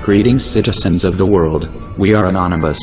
Greetings, citizens of the world. We are anonymous.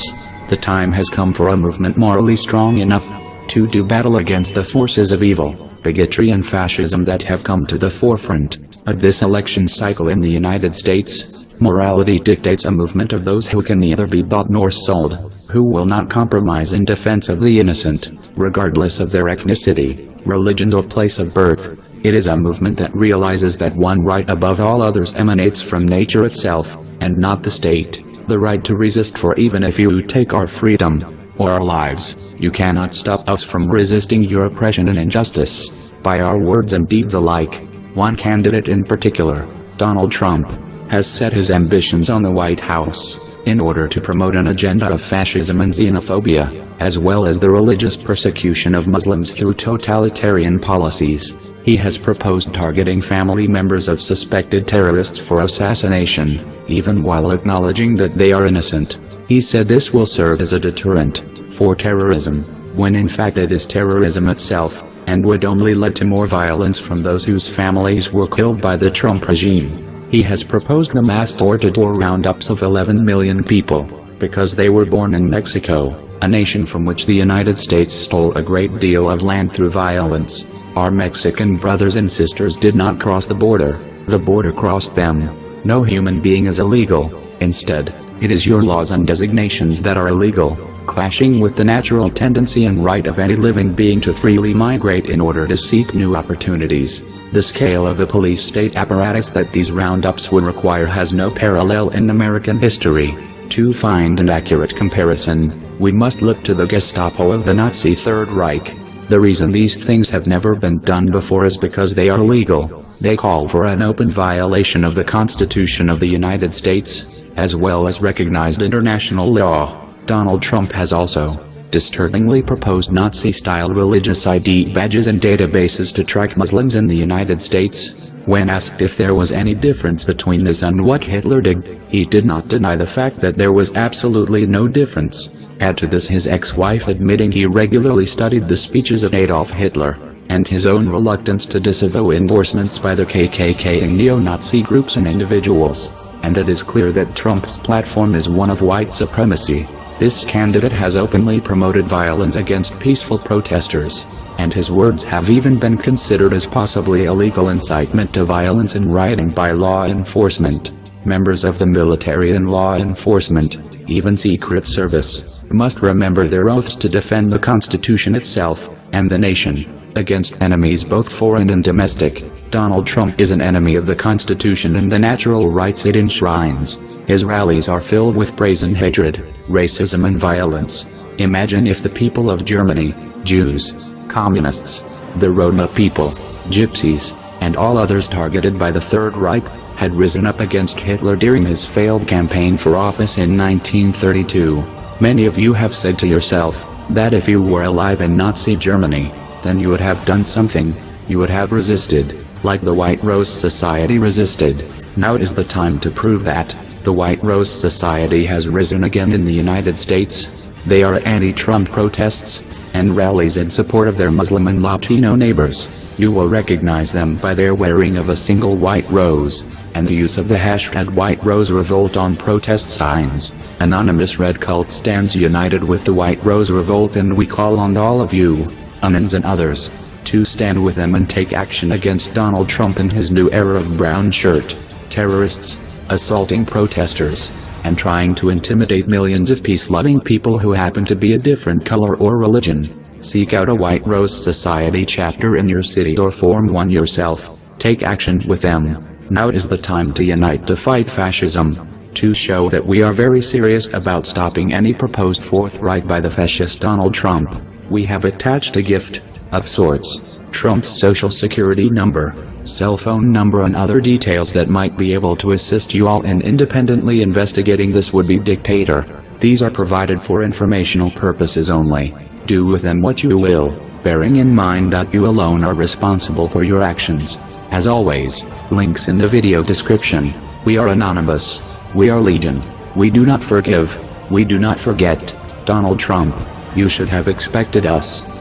The time has come for a movement morally strong enough to do battle against the forces of evil, bigotry and fascism that have come to the forefront of this election cycle in the United States. Morality dictates a movement of those who can neither be bought nor sold, who will not compromise in defense of the innocent, regardless of their ethnicity, religion or place of birth. It is a movement that realizes that one right above all others emanates from nature itself, and not the state, the right to resist, for even if you take our freedom, or our lives, you cannot stop us from resisting your oppression and injustice, by our words and deeds alike. One candidate in particular, Donald Trump, has set his ambitions on the White House, in order to promote an agenda of fascism and xenophobia, as well as the religious persecution of Muslims through totalitarian policies. He has proposed targeting family members of suspected terrorists for assassination, even while acknowledging that they are innocent. He said this will serve as a deterrent for terrorism, when in fact it is terrorism itself, and would only lead to more violence from those whose families were killed by the Trump regime. He has proposed the mass door-to-door roundups of 11 million people, because they were born in Mexico, a nation from which the United States stole a great deal of land through violence. Our Mexican brothers and sisters did not cross the border crossed them. No human being is illegal. Instead, it is your laws and designations that are illegal, clashing with the natural tendency and right of any living being to freely migrate in order to seek new opportunities. The scale of the police state apparatus that these roundups would require has no parallel in American history. To find an accurate comparison, we must look to the Gestapo of the Nazi Third Reich. The reason these things have never been done before is because they are legal. They call for an open violation of the Constitution of the United States, as well as recognized international law. Donald Trump has also disturbingly proposed Nazi-style religious ID badges and databases to track Muslims in the United States. When asked if there was any difference between this and what Hitler did, he did not deny the fact that there was absolutely no difference. Add to this his ex-wife admitting he regularly studied the speeches of Adolf Hitler, and his own reluctance to disavow endorsements by the KKK and neo-Nazi groups and individuals. And it is clear that Trump's platform is one of white supremacy. This candidate has openly promoted violence against peaceful protesters, and his words have even been considered as possibly illegal incitement to violence and rioting by law enforcement. Members of the military and law enforcement, even Secret Service, must remember their oaths to defend the Constitution itself, and the nation, against enemies both foreign and domestic. Donald Trump is an enemy of the Constitution and the natural rights it enshrines. His rallies are filled with brazen hatred, racism and violence. Imagine if the people of Germany, Jews, communists, the Roma people, gypsies, and all others targeted by the Third Reich, had risen up against Hitler during his failed campaign for office in 1932. Many of you have said to yourself, that if you were alive in Nazi Germany, then you would have done something, you would have resisted, like the White Rose Society resisted. Now is the time to prove that. The White Rose Society has risen again in the United States. They are anti-Trump protests, and rallies in support of their Muslim and Latino neighbors. You will recognize them by their wearing of a single white rose, and the use of the hashtag White Rose Revolt on protest signs. Anonymous Red Cult stands united with the White Rose Revolt, and we call on all of you, Anons and others, to stand with them and take action against Donald Trump and his new era of brown shirt terrorists, assaulting protesters, and trying to intimidate millions of peace-loving people who happen to be a different color or religion. Seek out a White Rose Society chapter in your city or form one yourself. Take action with them. Now is the time to unite to fight fascism, to show that we are very serious about stopping any proposed Fourth Reich by the fascist Donald Trump. We have attached a gift, of sorts, Trump's social security number, cell phone number and other details that might be able to assist you all in independently investigating this would-be dictator. These are provided for informational purposes only. Do with them what you will, bearing in mind that you alone are responsible for your actions. As always, links in the video description. We are anonymous. We are legion. We do not forgive. We do not forget. Donald Trump, you should have expected us.